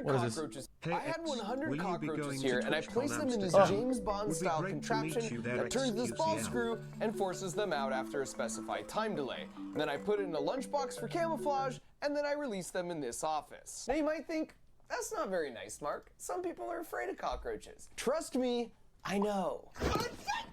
What is this? Cockroaches. Hey, I had 100 will you be cockroaches going here, to and I Twitch placed them in this Amsterdam? James Bond Would be style great to meet contraption you there, that turns this ball xQcL. screw and forces them out after a specified time delay. And then I put it in a lunchbox for camouflage, and then I release them in this office. Now you might think, that's not very nice, Mark. Some people are afraid of cockroaches. Trust me, I know.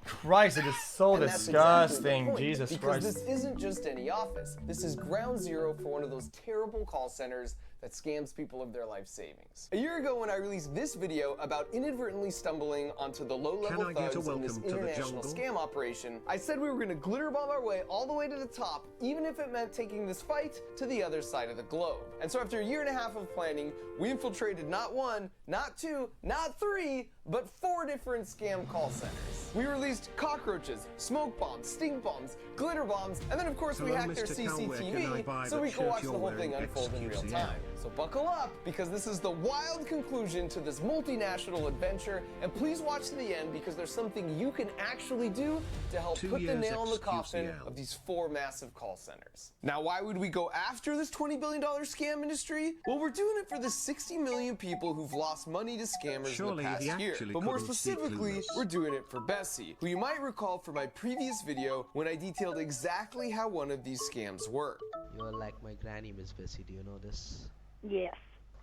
Christ, it is so And that's exactly disgusting. the point, Jesus because Christ. this isn't just any office. This is ground zero for one of those terrible call centers that scams people of their life savings. A year ago when I released this video about inadvertently stumbling onto the low-level Can I get a thugs in this welcome to the international jungle? scam operation, I said we were gonna glitter bomb our way all the way to the top, even if it meant taking this fight to the other side of the globe. And so after a year and a half of planning, we infiltrated not one, not two, not three, but 4 different scam call centers. We released cockroaches, smoke bombs, stink bombs, glitter bombs, and then of course we Hello, hacked their Mr. Cal, where can I buy CCTV so that we could shirt watch the you're whole thing wearing, unfold in real xQcL? time. So buckle up, because this is the wild conclusion to this multinational adventure, and please watch to the end because there's something you can actually do to help 2 put the years nail in the coffin xQcL. of these 4 massive call centers. Now, why would we go after this $20 billion scam industry? Well, we're doing it for the 60 million people who've lost money to scammers Surely in the he past year. actually But more couldn't see specifically, clueless. we're doing it for Bessie, who you might recall from my previous video when I detailed exactly how one of these scams worked. You're like my granny, Miss Bessie. Do you know this? Yes.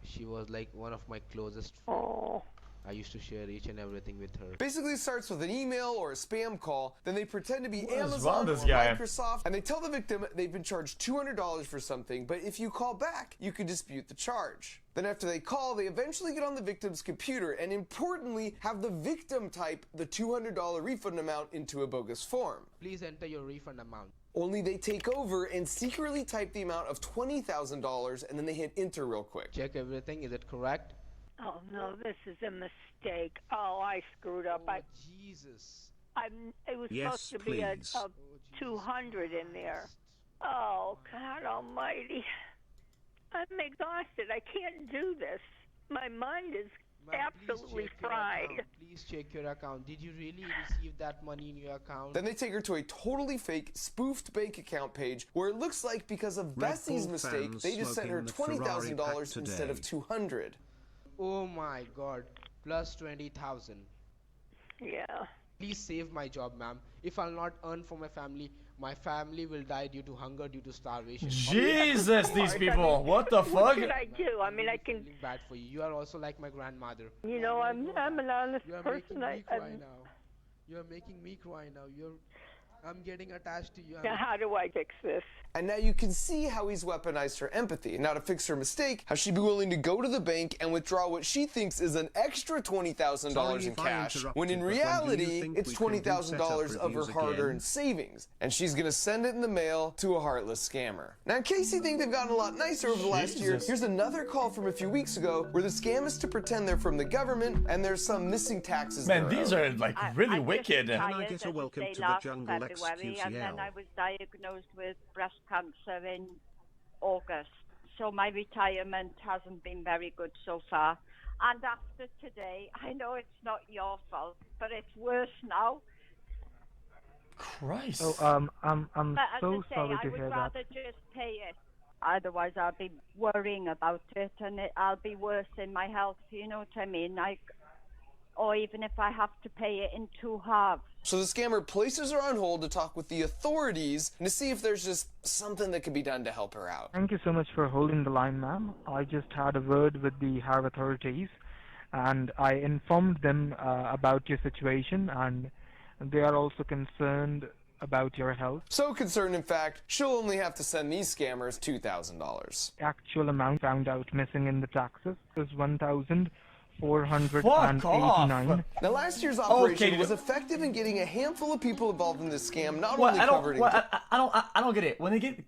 She was like one of my closest friends. Oh. I used to share each and everything with her. Basically, it starts with an email or a spam call, then they pretend to be What is wrong Amazon with this or guy? Microsoft, and they tell the victim they've been charged $200 for something, but if you call back, you can dispute the charge. Then after they call, they eventually get on the victim's computer and importantly, have the victim type the $200 refund amount into a bogus form. Please enter your refund amount. Only they take over and secretly type the amount of $20,000 and then they hit enter real quick. Check everything. Is it correct? Oh no, this is a mistake. Oh, I screwed up. Oh, Jesus. It was Yes, supposed to be a please. 200 in there. Oh, God Almighty. I'm exhausted. I can't do this. My mind is Ma'am, absolutely please check your fried. account. Please check your account. Did you really receive that money in your account? Then they take her to a totally fake, spoofed bank account page where it looks like because of Red Bessie's Bull mistake, fans they just sent her smoking the Ferrari $20,000 pack instead of today. $200. Oh my God. Plus 20,000. Yeah. Please save my job, ma'am. If I'll not earn for my family will die due to hunger, due to starvation. Jesus, these I people. mean, What the What fuck? should I do? I mean, I can, Feeling bad for you. You are also like my grandmother. you know, I'm an honest You are person. making me cry I'm, now. You are making me cry now. I'm getting attached to you. now, how do I fix this? And now you can see how he's weaponized her empathy. Now to fix her mistake, how she'd be willing to go to the bank and withdraw what she thinks is an extra $20,000 Sorry in if I cash, interrupted, when in but when do you reality, think it's we can do $20,000 setup of her reviews hard-earned again? savings. And she's gonna send it in the mail to a heartless scammer. Now in case you think they've gotten a lot nicer over the last year, Jesus. here's another call from a few weeks ago where the scam is to pretend they're from the government and there's some missing taxes. Man, they're these owed. are like really wicked. Can I get a welcome to the jungle, February, and then xQcL? I was diagnosed with breast cancer in August. So my retirement hasn't been very good so far. And after today, I know it's not your fault, but it's worse now. Christ. Oh, I'm But as so I say, sorry I to would hear that. rather just pay it. Otherwise, I'll be worrying about it, and I'll be worse in my health. You know what I mean? Or even if I have to pay it in 2 halves. So the scammer places her on hold to talk with the authorities and to see if there's just something that could be done to help her out. Thank you so much for holding the line, ma'am. I just had a word with the Har authorities, and I informed them about your situation, and they are also concerned about your health. So concerned, in fact, she'll only have to send these scammers $2,000. Actual amount found out missing in the taxes is $1,489. Now, last year's operation Okay, was effective in getting a handful of people involved in this scam, not Well, only I don't. covered in... Well, I don't get it. When they get,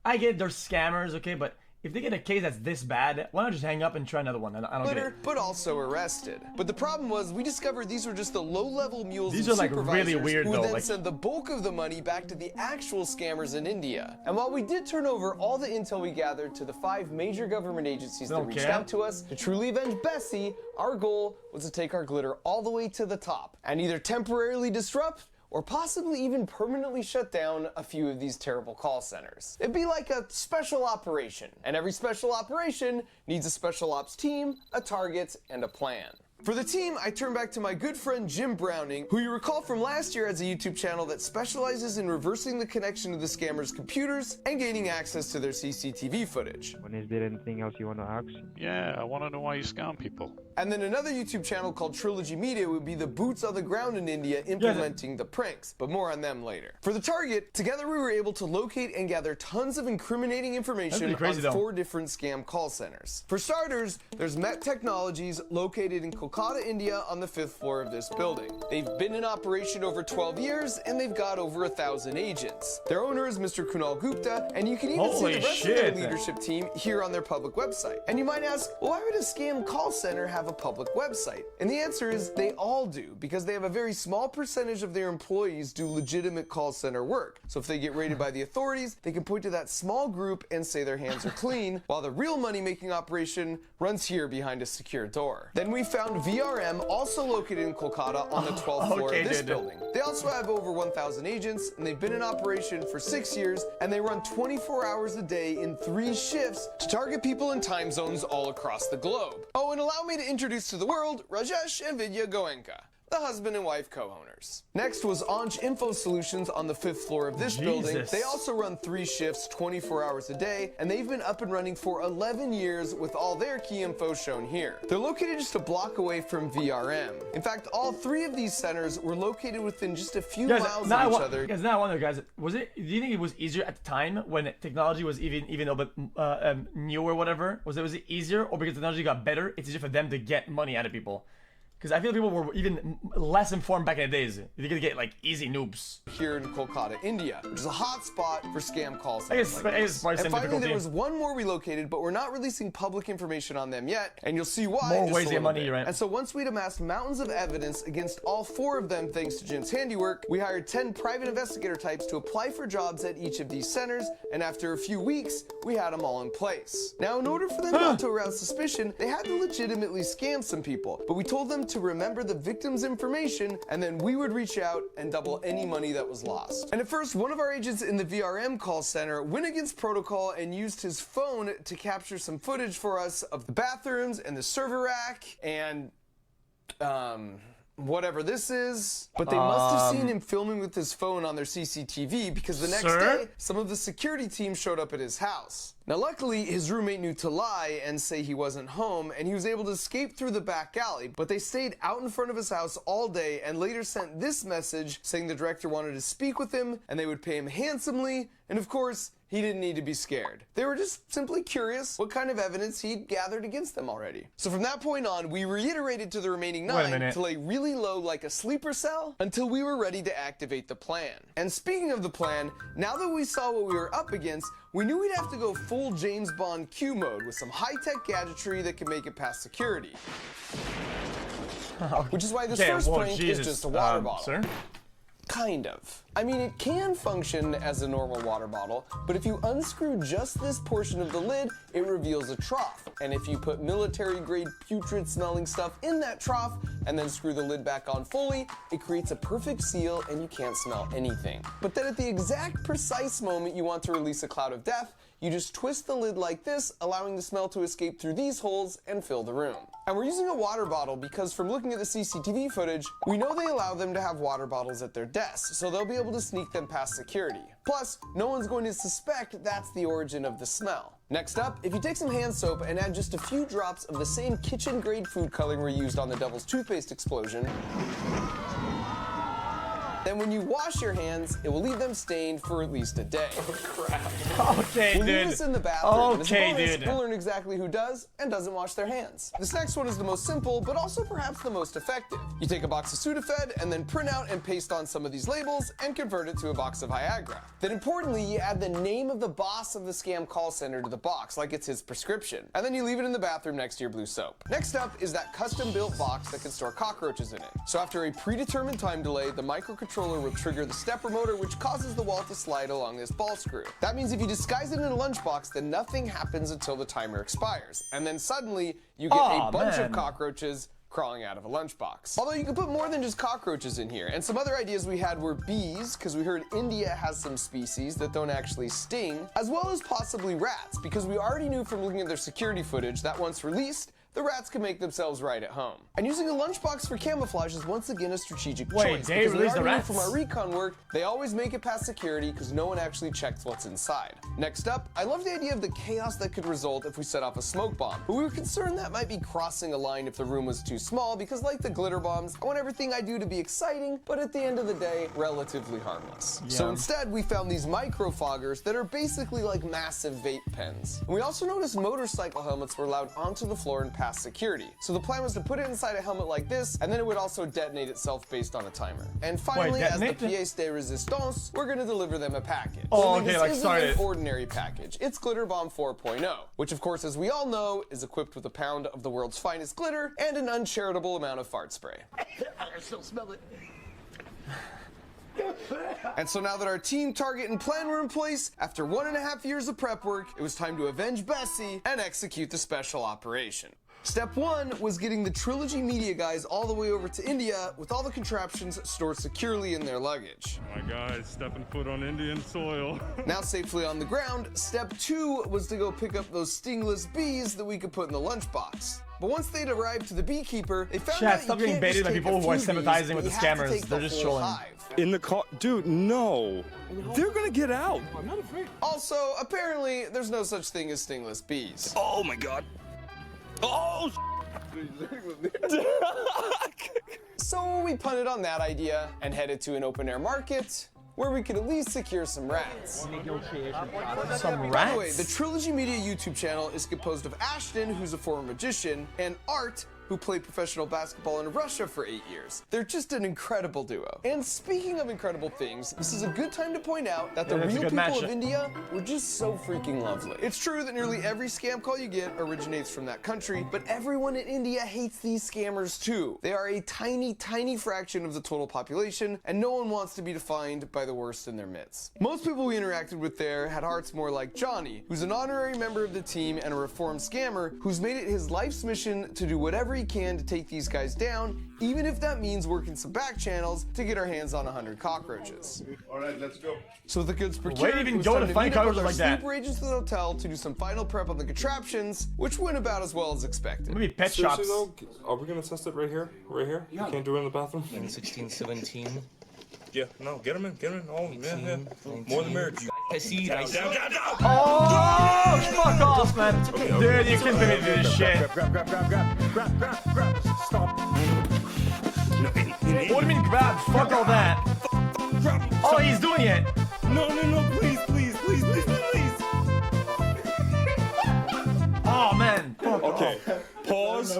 I get they're scammers, okay, but if they get a case that's this bad, why not just hang up and try another one? I don't get glitter, it. but also arrested. But the problem was, we discovered these were just the low-level mules These and are, like, really supervisors weird, who though, then like- send the bulk of the money back to the actual scammers in India. And while we did turn over all the intel we gathered to the 5 major government agencies that Don't reached care. out to us to truly avenge Bessie, our goal was to take our glitter all the way to the top and either temporarily disrupt or possibly even permanently shut down a few of these terrible call centers. It'd be like a special operation, and every special operation needs a special ops team, a target, and a plan. For the team, I turn back to my good friend Jim Browning, who you recall from last year has a YouTube channel that specializes in reversing the connection to the scammers' computers and gaining access to their CCTV footage. Is there anything else you want to ask? Yeah, I want to know why you scam people. And then another YouTube channel called Trilogy Media would be the boots on the ground in India implementing the pranks, but more on them later. For the target, together we were able to locate and gather tons of incriminating information on 4 different scam call centers. For starters, there's Met Technologies located in Kolkata, India on the 5th floor of this building. They've been in operation over 12 years and they've got over 1,000 agents. Their owner is Mr. Kunal Gupta, and you can even see the rest of their leadership team here on their public website. And you might ask, well, why would a scam call center have a public website? And the answer is they all do, because they have a very small percentage of their employees do legitimate call center work. So if they get raided by the authorities, they can point to that small group and say their hands are clean, while the real money-making operation runs here behind a secure door. Then we found VRM, also located in Kolkata on the 12th floor of this building. They also have over 1,000 agents, and they've been in operation for 6 years, and they run 24 hours a day in 3 shifts to target people in time zones all across the globe. Oh, and allow me to introduce to the world Rajesh and Vidya Goenka, the husband and wife co-owners. Next was Anj Info Solutions on the 5th floor of this building. They also run 3 shifts, 24 hours a day, and they've been up and running for 11 years with all their key info shown here. They're located just a block away from VRM. In fact, all 3 of these centers were located within just a few miles of each other. Guys, now I wonder, guys, do you think it was easier at the time when technology was even a bit new or whatever? Was it easier, or because technology got better, it's easier for them to get money out of people? Because I feel people were even less informed back in the days. You're gonna get like easy noobs. Here in Kolkata, India, which is a hot spot for scam call centers. And finally, there was one more we located, but we're not releasing public information on them yet, and you'll see why. More ways to get money, right? And so once we'd amassed mountains of evidence against all 4 of them, thanks to Jim's handiwork, we hired 10 private investigator types to apply for jobs at each of these centers, and after a few weeks, we had them all in place. Now, in order for them not to arouse suspicion, they had to legitimately scam some people, but we told them to remember the victim's information, and then we would reach out and double any money that was lost. And at first, one of our agents in the VRM call center went against protocol and used his phone to capture some footage for us of the bathrooms and the server rack and whatever this is, but they must have seen him filming with his phone on their CCTV, because the next day, some of the security team showed up at his house. Now, luckily, his roommate knew to lie and say he wasn't home, and he was able to escape through the back alley, but they stayed out in front of his house all day and later sent this message saying the director wanted to speak with him and they would pay him handsomely, and of course, he didn't need to be scared. They were just simply curious what kind of evidence he'd gathered against them already. So from that point on, we reiterated to the remaining 9 to lay really low like a sleeper cell until we were ready to activate the plan. And speaking of the plan, now that we saw what we were up against, we knew we'd have to go full James Bond Q mode with some high-tech gadgetry that could make it past security. Which is why this first prank is just a water bottle. Sir? Kind of. I mean, it can function as a normal water bottle, but if you unscrew just this portion of the lid, it reveals a trough. And if you put military-grade putrid-smelling stuff in that trough and then screw the lid back on fully, it creates a perfect seal and you can't smell anything. But then at the exact precise moment you want to release a cloud of death, you just twist the lid like this, allowing the smell to escape through these holes and fill the room. And we're using a water bottle because from looking at the CCTV footage, we know they allow them to have water bottles at their desks, so they'll be able to sneak them past security. Plus, no one's going to suspect that's the origin of the smell. Next up, if you take some hand soap and add just a few drops of the same kitchen-grade food coloring we used on the Devil's Toothpaste explosion, then when you wash your hands, it will leave them stained for at least a day. Oh, crap. Okay, we'll dude. leave this in the bathroom. Okay, dude. We'll learn exactly who does and doesn't wash their hands. This next one is the most simple, but also perhaps the most effective. You take a box of Sudafed and then print out and paste on some of these labels and convert it to a box of Viagra. Then importantly, you add the name of the boss of the scam call center to the box, like it's his prescription. And then you leave it in the bathroom next to your blue soap. Next up is that custom-built box that can store cockroaches in it. So after a predetermined time delay, the microcontroller will trigger the stepper motor, which causes the wall to slide along this ball screw. That means if you disguise it in a lunchbox, then nothing happens until the timer expires. And then suddenly, you get a bunch of cockroaches crawling out of a lunchbox. Although you could put more than just cockroaches in here, and some other ideas we had were bees, because we heard India has some species that don't actually sting, as well as possibly rats, because we already knew from looking at their security footage that once released, the rats can make themselves right at home. And using a lunchbox for camouflage is once again a strategic choice. They because released the already rats? knew from our recon work, they always make it past security because no one actually checks what's inside. Next up, I love the idea of the chaos that could result if we set off a smoke bomb, but we were concerned that might be crossing a line if the room was too small because like the glitter bombs, I want everything I do to be exciting, but at the end of the day, relatively harmless. So instead, we found these micro foggers that are basically like massive vape pens. And we also noticed motorcycle helmets were allowed onto the floor and past security. So the plan was to put it inside a helmet like this, and then it would also detonate itself based on a timer. And finally, as the pièce de résistance, we're gonna deliver them a package. Oh, Only okay, this like isn't started. an ordinary package. It's GlitterBomb 4.0, which of course, as we all know, is equipped with a pound of the world's finest glitter and an uncharitable amount of fart spray. I still smell it. And so now that our team, target, and plan were in place, after 1.5 years of prep work, it was time to avenge Bessie and execute the special operation. Step 1 was getting the Trilogy Media guys all the way over to India with all the contraptions stored securely in their luggage. My guys stepping foot on Indian soil. Now safely on the ground, step 2 was to go pick up those stingless bees that we could put in the lunchbox. But once they'd arrived to the beekeeper, they found out stop you getting can't baited just by take people a who are few sympathizing bees, with but the you have to scammers. take They're the just whole trolling. hive. In the car, dude, no. They're gonna get out. I'm not afraid. Also, apparently, there's no such thing as stingless bees. Oh my god. Oh, So we punted on that idea and headed to an open-air market where we could at least secure some rats. Some By the way, rats? the Trilogy Media YouTube channel is composed of Ashton, who's a former magician, and Art, who played professional basketball in Russia for 8 years. They're just an incredible duo. And speaking of incredible things, this is a good time to point out that the that's a real good people matchup. of India were just so freaking lovely. It's true that nearly every scam call you get originates from that country, but everyone in India hates these scammers too. They are a tiny, tiny fraction of the total population, and no one wants to be defined by the worst in their midst. Most people we interacted with there had hearts more like Johnny, who's an honorary member of the team and a reformed scammer who's made it his life's mission to do whatever he can to take these guys down, even if that means working some back channels to get our hands on 100 cockroaches. All right, let's go. So with the goods Why procured, do you even it was go time to to find meet up with cockroaches our like that? sleeper agents to the hotel to do some final prep on the contraptions, which went about as well as expected. Maybe pet shops. Though, are we gonna test it right here? Right here? Yeah. You can't do it in the bathroom? 16, 17. Yeah, no, get him in, get him in. Oh, yeah. 19. More than marriage. I see. Down. Oh, fuck off, man. Dude, you can't pay me to do this shit. Grab. Stop. No, What do you mean grab? Fuck all that. Oh, he's doing it. No, please. Oh, man. Fuck Okay, off. pause.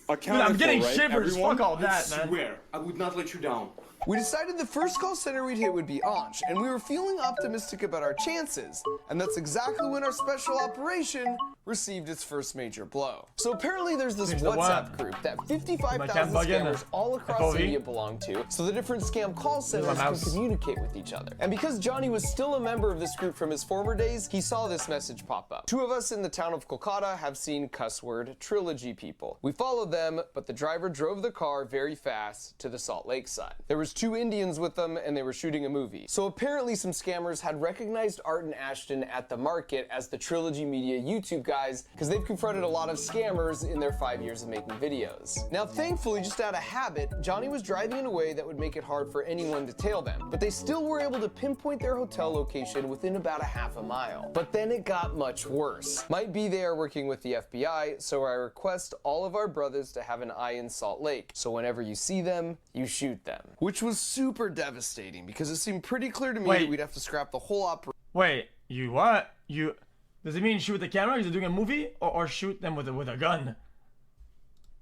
I Dude, I'm getting shivers. Fuck all that, man. Swear, I would not let you down. We decided the first call center we'd hit would be Ansh, and we were feeling optimistic about our chances. And that's exactly when our special operation received its first major blow. So apparently there's this There's the WhatsApp one. group that My 55,000 cam bug in? scammers all across FOV? India belong to, so the different scam call centers can mouse. communicate with each other. And because Johnny was still a member of this group from his former days, he saw this message pop up. 2 of us in the town of Kolkata have seen cuss word Trilogy people. We followed them, but the driver drove the car very fast to the Salt Lake side. There was 2 Indians with them, and they were shooting a movie. So apparently some scammers had recognized Art and Ashton at the market as the Trilogy Media YouTube guys, because they've confronted a lot of scammers in their 5 years of making videos. Now thankfully, just out of habit, Johnny was driving in a way that would make it hard for anyone to tail them, but they still were able to pinpoint their hotel location within about a half a mile. But then it got much worse. Might be they are working with the FBI, so I request all of our brothers to have an eye in Salt Lake, so whenever you see them, you shoot them. Which was super devastating, because it seemed pretty clear to me that we'd have to scrap the whole operation. Wait, you what? You... Does it mean shoot with the camera because they're doing a movie? Or shoot them with a gun?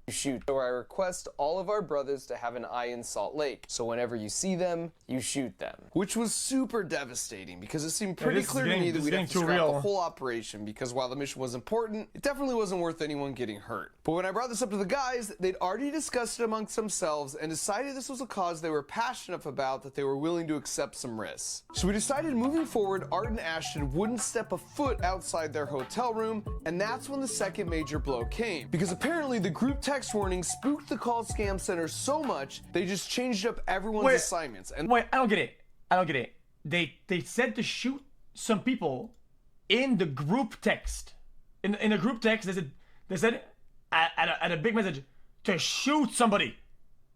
Shoot. So I request all of our brothers to have an eye in Salt Lake, so whenever you see them, you shoot them. Which was super devastating, because it seemed pretty clear to me that we'd have to scrap the whole operation, because while the mission was important, it definitely wasn't worth anyone getting hurt. But when I brought this up to the guys, they'd already discussed it amongst themselves and decided this was a cause they were passionate about, that they were willing to accept some risks. So we decided moving forward, Art and Ashton wouldn't step a foot outside their hotel room, and that's when the second major blow came, because apparently the group text text warning spooked the call scam center so much, they just changed up everyone's assignments. And wait, I don't get it. They said to shoot some people in the group text. In the group text, they said at a big message to shoot somebody.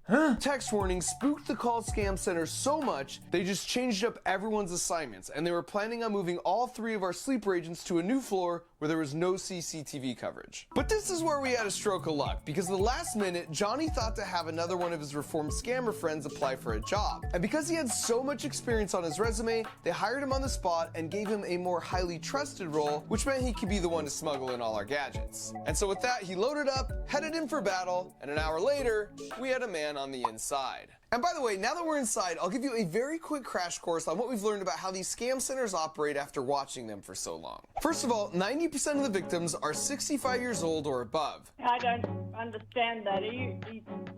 Huh? Text warning spooked the call scam center so much, they just changed up everyone's assignments, and they were planning on moving all 3 of our sleeper agents to a new floor where there was no CCTV coverage. But this is where we had a stroke of luck, because the last minute, Johnny thought to have another one of his reformed scammer friends apply for a job. And because he had so much experience on his resume, they hired him on the spot and gave him a more highly trusted role, which meant he could be the one to smuggle in all our gadgets. And so with that, he loaded up, headed in for battle, and an hour later, we had a man on the inside. And by the way, now that we're inside, I'll give you a very quick crash course on what we've learned about how these scam centers operate after watching them for so long. First of all, 90% of the victims are 65 years old or above. I don't understand that.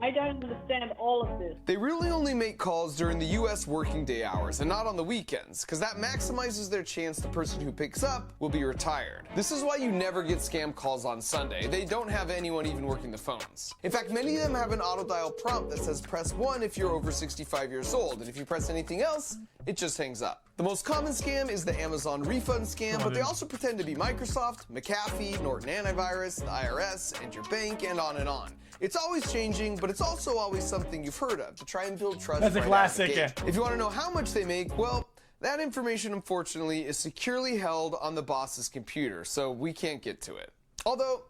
I don't understand all of this. They really only make calls during the US working day hours and not on the weekends, because that maximizes their chance the person who picks up will be retired. This is why you never get scam calls on Sunday. They don't have anyone even working the phones. In fact, many of them have an auto dial prompt that says press 1 if you're over 65 years old, and if you press anything else, it just hangs up. The most common scam is the Amazon refund scam, but they also pretend to be Microsoft, McAfee, Norton Antivirus, the IRS, and your bank, and on and on. It's always changing, but it's also always something you've heard of to try and build trust. That's a classic. If you want to know how much they make, well, that information, unfortunately, is securely held on the boss's computer, so we can't get to it. Although,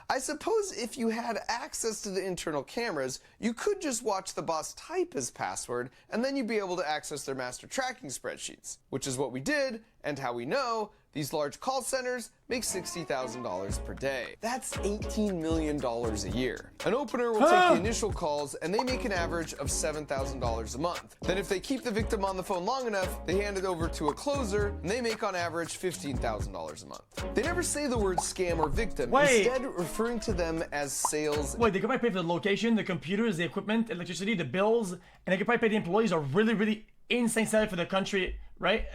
I suppose if you had access to the internal cameras, you could just watch the boss type his password, and then you'd be able to access their master tracking spreadsheets, which is what we did, and how we know these large call centers make $60,000 per day. That's $18 million a year. An opener will take the initial calls, and they make an average of $7,000 a month. Then if they keep the victim on the phone long enough, they hand it over to a closer, and they make on average $15,000 a month. They never say the word scam or victim, instead referring to them as sales. Wait, they could probably pay for the location, the computers, the equipment, electricity, the bills, and they could probably pay the employees a really, really insane salary for the country, right?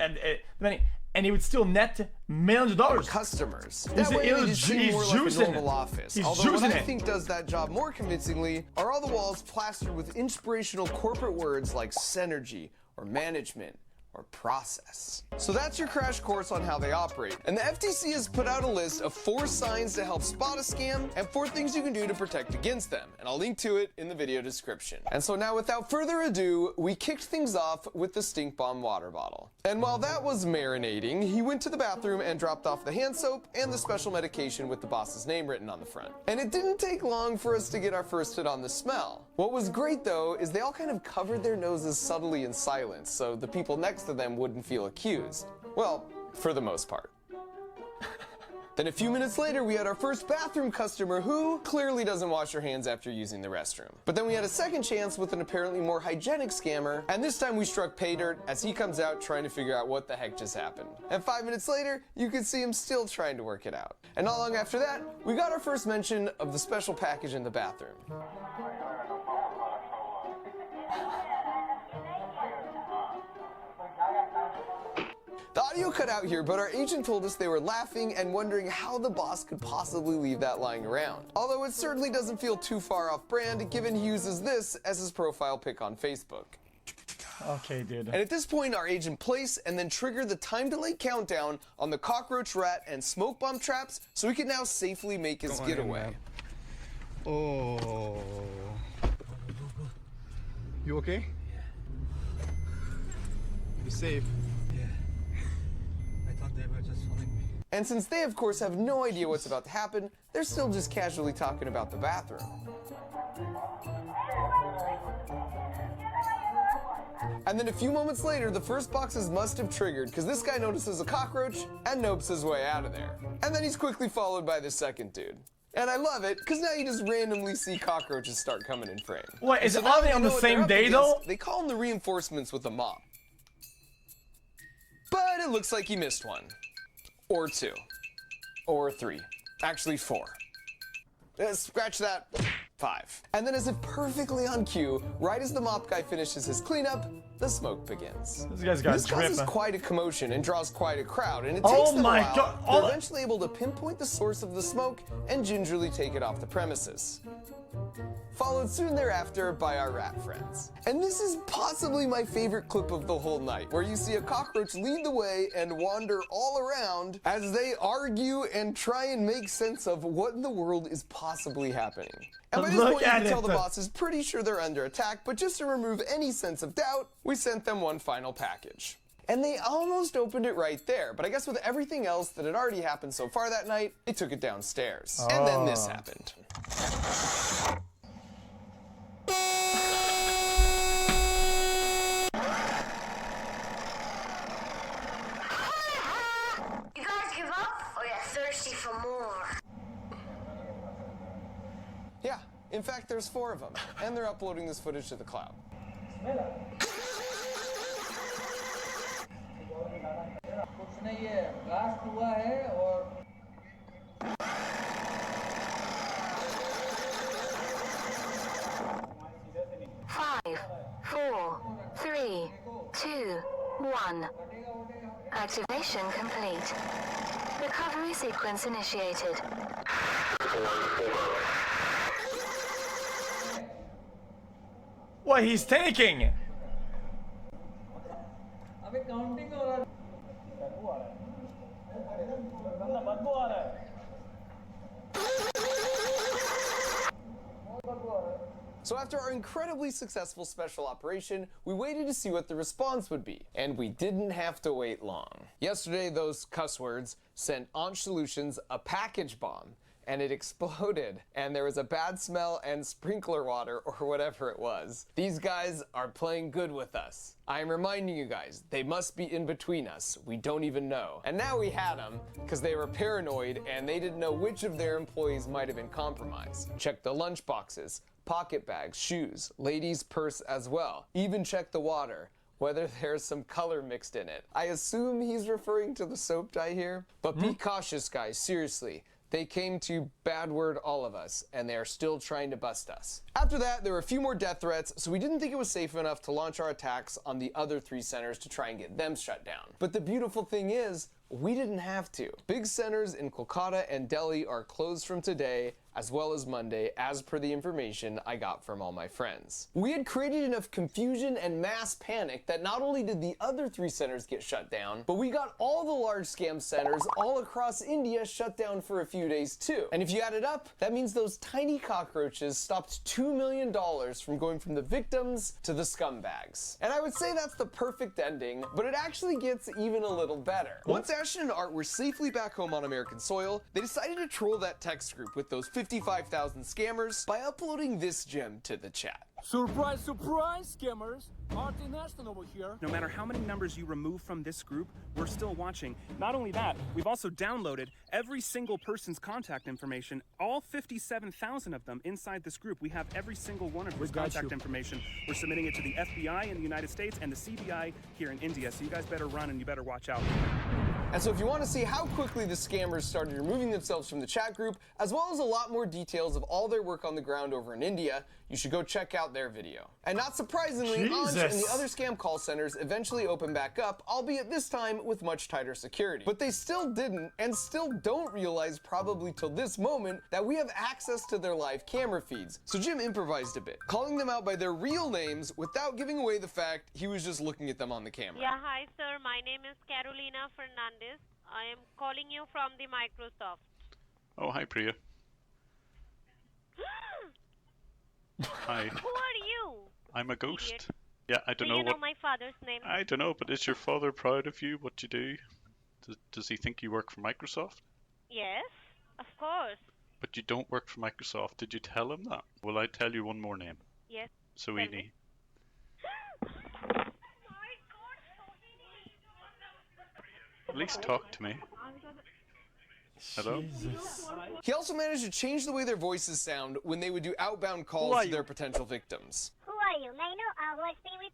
And he would still net millions of dollars. Customers. That way they just seem more like a normal office. Although what I think does that job more convincingly are all the walls plastered with inspirational corporate words like synergy or management or process. So that's your crash course on how they operate. And the FTC has put out a list of 4 signs to help spot a scam and 4 things you can do to protect against them. And I'll link to it in the video description. And so now without further ado, we kicked things off with the stink bomb water bottle. And while that was marinating, he went to the bathroom and dropped off the hand soap and the special medication with the boss's name written on the front. And it didn't take long for us to get our first hit on the smell. What was great though is they all kind of covered their noses subtly in silence, so the people next to them wouldn't feel accused. Well, for the most part. Then a few minutes later, we had our first bathroom customer who clearly doesn't wash her hands after using the restroom. But then we had a second chance with an apparently more hygienic scammer, and this time we struck pay dirt as he comes out trying to figure out what the heck just happened. And 5 minutes later, you can see him still trying to work it out. And not long after that, we got our first mention of the special package in the bathroom. The audio cut out here, but our agent told us they were laughing and wondering how the boss could possibly leave that lying around. Although it certainly doesn't feel too far off brand, given he uses this as his profile pic on Facebook. Okay, dude. And at this point, our agent placed and then triggered the time delay countdown on the cockroach, rat, and smoke bomb traps, so he can now safely make his getaway. Oh. You okay? Yeah. Be safe. They were just following me. And since they, of course, have no idea what's about to happen, they're still just casually talking about the bathroom. And then a few moments later, the first boxes must have triggered because this guy notices a cockroach and nopes his way out of there. And then he's quickly followed by the second dude. And I love it, because now you just randomly see cockroaches start coming in frame. Wait, is it on the same day, though? They call in the reinforcements with a mop. But it looks like he missed one. Or 2. Or 3. Actually 4. Scratch that. 5. And then as if perfectly on cue, right as the mop guy finishes his cleanup, the smoke begins. This causes quite a commotion and draws quite a crowd, and it takes them a while. They're eventually able to pinpoint the source of the smoke and gingerly take it off the premises. followed soon thereafter by our rat friends. And this is possibly my favorite clip of the whole night, where you see a cockroach lead the way and wander all around as they argue and try and make sense of what in the world is possibly happening. And by this point, you can tell the boss is pretty sure they're under attack, but just to remove any sense of doubt, we sent them one final package. And they almost opened it right there, but I guess with everything else that had already happened so far that night, they took it downstairs. And then this happened. You guys give up, or you're thirsty for more? Yeah, in fact, there's 4 of them, and they're uploading this footage to the cloud. Five, 4, 3, 2, 1. Activation complete. Recovery sequence initiated. What, he's taking? So after our incredibly successful special operation, we waited to see what the response would be, and we didn't have to wait long. Yesterday, those cuss words sent Anch Solutions a package bomb, and it exploded, and there was a bad smell and sprinkler water, or whatever it was. These guys are playing good with us. I am reminding you guys, they must be in between us. We don't even know. And now we had them, because they were paranoid, and they didn't know which of their employees might have been compromised. Check the lunch boxes, pocket bags, shoes, ladies' purse as well. Even check the water, whether there's some color mixed in it. I assume he's referring to the soap dye here, but be cautious, guys, seriously. They came to bad word all of us, and they are still trying to bust us. After that, there were a few more death threats, so we didn't think it was safe enough to launch our attacks on the other 3 centers to try and get them shut down. But the beautiful thing is, we didn't have to. Big centers in Kolkata and Delhi are closed from today, as well as Monday, as per the information I got from all my friends. We had created enough confusion and mass panic that not only did the other 3 centers get shut down, but we got all the large scam centers all across India shut down for a few days too. And if you add it up, that means those tiny cockroaches stopped $2 million from going from the victims to the scumbags. And I would say that's the perfect ending, but it actually gets even a little better. Once Ashton and Art were safely back home on American soil, they decided to troll that text group with those 55,000 scammers by uploading this gem to the chat. Surprise, surprise, scammers! Art and Ashton over here. No matter how many numbers you remove from this group, we're still watching. Not only that, we've also downloaded every single person's contact information, all 57,000 of them inside this group. We have every single one of his contact information. We're submitting it to the FBI in the United States and the CBI here in India, so you guys better run and you better watch out. And so if you want to see how quickly the scammers started removing themselves from the chat group, as well as a lot more details of all their work on the ground over in India, you should go check out their video. And not surprisingly, Anj and the other scam call centers eventually opened back up, albeit this time with much tighter security. But they still didn't, and still don't realize probably till this moment, that we have access to their live camera feeds. So Jim improvised a bit, calling them out by their real names without giving away the fact he was just looking at them on the camera. Yeah, hi sir, my name is Carolina Fernandez. I am calling you from the Microsoft. Oh, hi Priya. Hi. Who are you? I'm a ghost. Idiot. Yeah, I don't Do know you what. know my father's name? I don't know, but is your father proud of you? What you do? Does he think you work for Microsoft? Yes, of course. But you don't work for Microsoft. Did you tell him that? Will I tell you one more name? Yes. Soini. At least talk to me. Hello? Jesus. He also managed to change the way their voices sound when they would do outbound calls to their potential victims. Who are you? May I know who I speak with?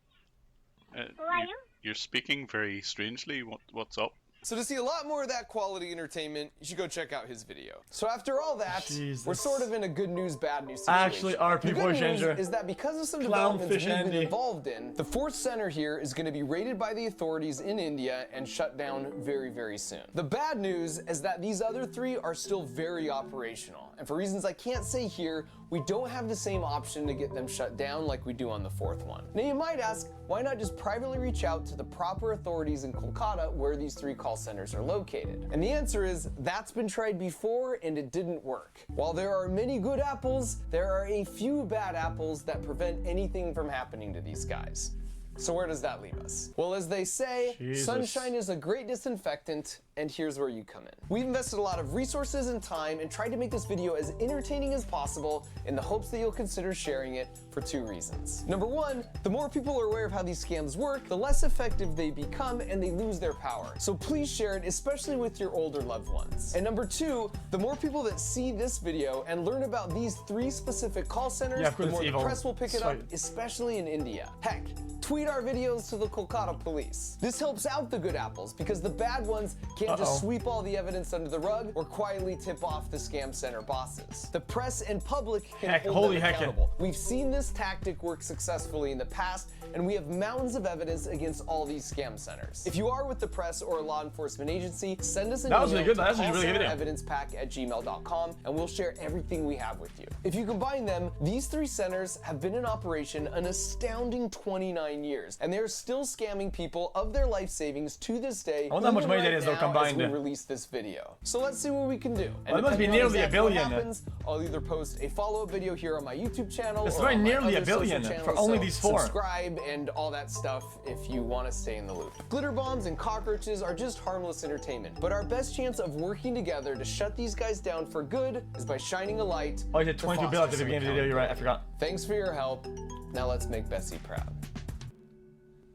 Who are you? You're speaking very strangely. What's up? So to see a lot more of that quality entertainment, you should go check out his video. So after all that, we're sort of in a good news, bad news situation. Actually, RP the good voice news changer. is that because of some Clownfish developments we've been Andy. involved in, the fourth center here is going to be raided by the authorities in India and shut down very, very soon. The bad news is that these other three are still very operational. And for reasons I can't say here, we don't have the same option to get them shut down like we do on the fourth one. Now you might ask, why not just privately reach out to the proper authorities in Kolkata where these three call centers are located? And the answer is, that's been tried before and it didn't work. While there are many good apples, there are a few bad apples that prevent anything from happening to these guys. So where does that leave us? Well, as they say, sunshine is a great disinfectant, and here's where you come in. We've invested a lot of resources and time and tried to make this video as entertaining as possible in the hopes that you'll consider sharing it for two reasons. Number one, the more people are aware of how these scams work, the less effective they become and they lose their power. So please share it, especially with your older loved ones. And number two, the more people that see this video and learn about these three specific call centers, the more the press will pick it up, especially in India. Heck, tweet our videos to the Kolkata police. This helps out the good apples because the bad ones can't just sweep all the evidence under the rug or quietly tip off the scam center bosses. The press and public can hold them accountable. We've seen this tactic work successfully in the past, and we have mountains of evidence against all these scam centers. If you are with the press or a law enforcement agency, send us an email to callcenterevidence@gmail.com and we'll share everything we have with you. If you combine them, these three centers have been in operation an astounding 29 years, and they're still scamming people of their life savings to this day. I wonder how much money that is though combined. As we release this video. So let's see what we can do. Well, it must be nearly a billion. I'll either post a follow-up video here on my YouTube channel. It's or very on my nearly a other social billion channels, for only so these four. Subscribe and all that stuff if you want to stay in the loop. Glitter bombs and cockroaches are just harmless entertainment, but our best chance of working together to shut these guys down for good is by shining a light. Oh, you did 22 billion at the beginning of the video. You're right. I forgot. Thanks for your help. Now let's make Bessie proud.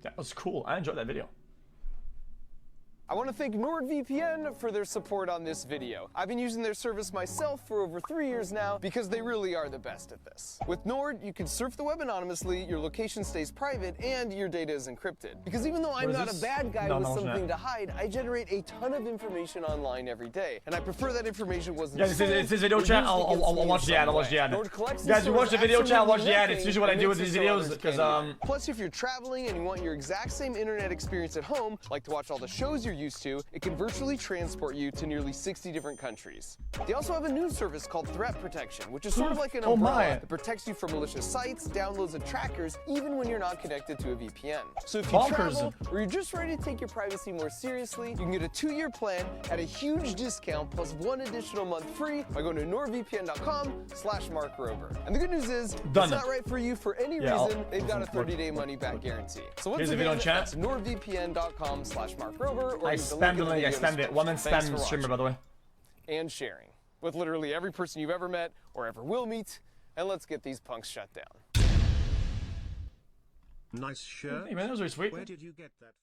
That was cool. I enjoyed that video. I want to thank NordVPN for their support on this video. I've been using their service myself for over 3 years now because they really are the best at this. With Nord, you can surf the web anonymously, your location stays private, and your data is encrypted. Because even though I'm not a bad guy with something to hide, I generate a ton of information online every day, and I prefer that information wasn't Guys, it's his video chat. I'll watch the ad. I'll watch the ad. Guys, you watch the video chat. I'll watch the ad. It's usually what I do with these videos because Plus, if you're traveling and you want your exact same internet experience at home, like to watch all the shows you're used to, it can virtually transport you to nearly 60 different countries. They also have a new service called Threat Protection, which is sort of like an umbrella that protects you from malicious sites, downloads, and trackers, even when you're not connected to a VPN. So if you travel, or you're just ready to take your privacy more seriously, you can get a 2-year plan at a huge discount plus 1 additional month free by going to nordvpn.com/MarkRober. And the good news is, if it's not right for you for any reason, they've got a 30-day money-back guarantee. So once again, that's nordvpn.com/MarkRober, or I spammed it. One man spam streamer, by the way. And sharing with literally every person you've ever met or ever will meet. And let's get these punks shut down. Nice shirt. Hey man, that was really sweet. Where did you get that?